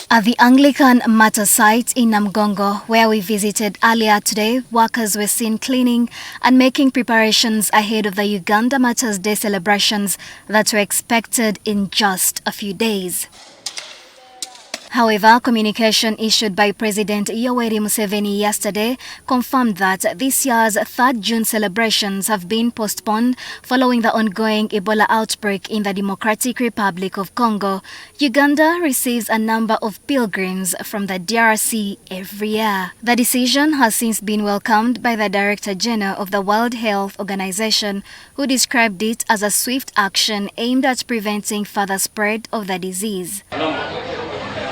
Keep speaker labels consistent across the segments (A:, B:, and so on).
A: At the Uganda Martyrs site in Namugongo, where we visited earlier today, workers were seen cleaning and making preparations ahead of the Uganda Martyrs Day celebrations that were expected in just a few days. However, communication issued by President U.S Museveni yesterday confirmed that this year's 3rd June celebrations have been postponed following the ongoing Ebola outbreak in the Democratic Republic of Congo. Uganda receives a number of pilgrims from the DRC every year. The decision has since been welcomed by the Director General of the World Health Organization, who described it as a swift action aimed at preventing further spread of the disease.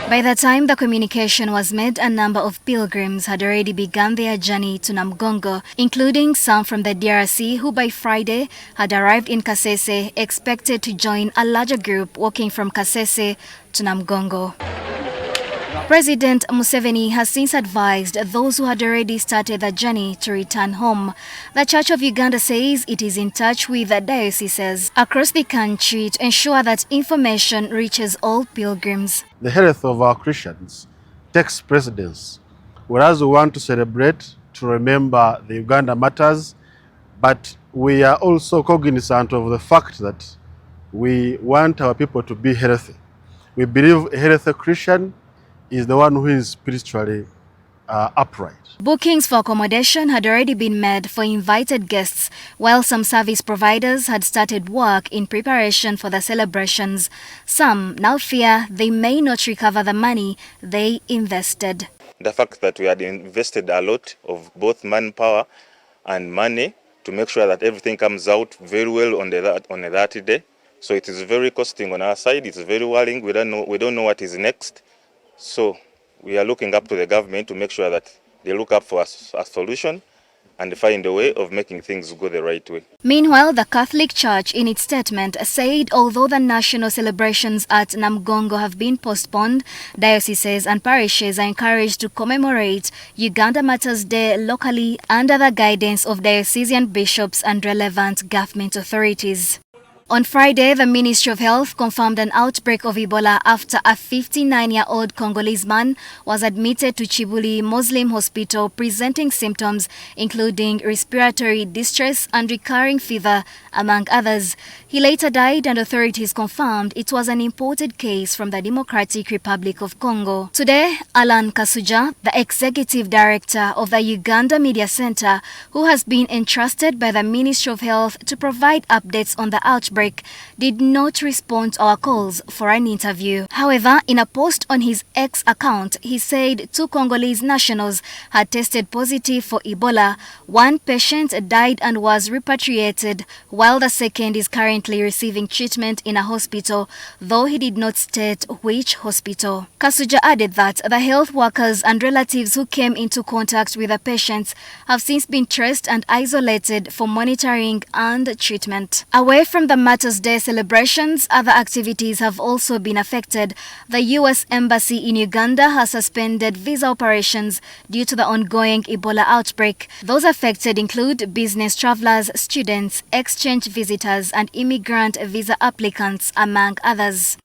A: By the time the communication was made, a number of pilgrims had already begun their journey to Namugongo, including some from the DRC who by Friday had arrived in Kasese, expected to join a larger group walking from Kasese to Namugongo. President Museveni has since advised those who had already started the journey to return home. The Church of Uganda says it is in touch with the dioceses across the country to ensure that information reaches all pilgrims.
B: The health of our Christians takes precedence. Whereas we want to celebrate, to remember the Uganda Martyrs, but we are also cognizant of the fact that we want our people to be healthy. We believe a healthy Christian is the one who is spiritually upright.
A: Bookings for accommodation had already been made for invited guests, while some service providers had started work in preparation for the celebrations. Some now fear they may not recover the money they invested.
C: The fact that we had invested a lot of both manpower and money to make sure that everything comes out very well on that day. So it is very costing on our side. It's very worrying. We don't know what is next. So we are looking up to the government to make sure that they look up for a solution and find a way of making things go the right way.
A: Meanwhile, the Catholic Church in its statement said although the national celebrations at Namugongo have been postponed, dioceses and parishes are encouraged to commemorate Uganda Martyrs Day locally under the guidance of diocesan bishops and relevant government authorities. On Friday, the Ministry of Health confirmed an outbreak of Ebola after a 59-year-old Congolese man was admitted to Chibuli Muslim Hospital presenting symptoms including respiratory distress and recurring fever, among others. He later died and authorities confirmed it was an imported case from the Democratic Republic of Congo. Today, Alan Kasuja, the Executive Director of the Uganda Media Center, who has been entrusted by the Ministry of Health to provide updates on the outbreak, did not respond to our calls for an interview. However, in a post on his X account, he said 2 Congolese nationals had tested positive for Ebola. One patient died and was repatriated, while the second is currently receiving treatment in a hospital, though he did not state which hospital. Kasuja added that the health workers and relatives who came into contact with the patients have since been traced and isolated for monitoring and treatment. Away from the Martyrs Day celebrations, other activities have also been affected. The U.S Embassy in Uganda has suspended visa operations due to the ongoing Ebola outbreak. Those affected include business travelers, students, exchange visitors, and immigrant visa applicants, among others.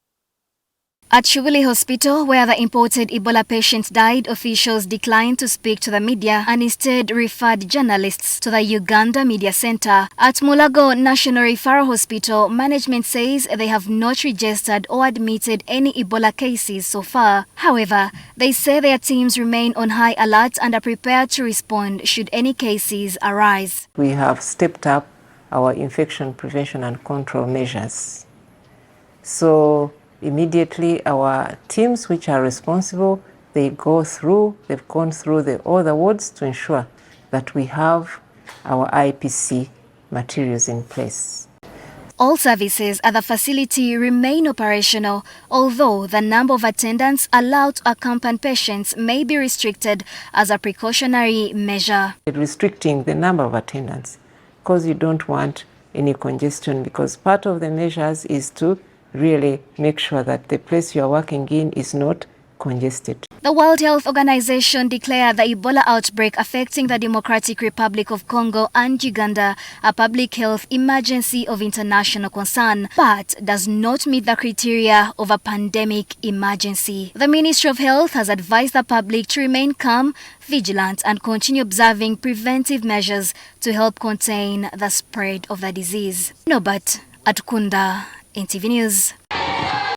A: At Chibuli Hospital, where the imported Ebola patient died, officials declined to speak to the media and instead referred journalists to the Uganda Media Center. At Mulago National Referral Hospital, management says they have not registered or admitted any Ebola cases so far. However, they say their teams remain on high alert and are prepared to respond should any cases arise.
D: We have stepped up our infection prevention and control measures. So immediately our teams which are responsible, they've gone through all the wards to ensure that we have our IPC materials in place.
A: All services at the facility remain operational, although the number of attendants allowed to accompany patients may be restricted as a precautionary measure.
D: Restricting the number of attendants because you don't want any congestion, because part of the measures is to really make sure that the place you are working in is not congested.
A: The World Health Organization declared the Ebola outbreak affecting the Democratic Republic of Congo and Uganda a public health emergency of international concern, but does not meet the criteria of a pandemic emergency. The Ministry of Health has advised the public to remain calm, vigilant, and continue observing preventive measures to help contain the spread of the disease. Norbert Atukunda, NTV News.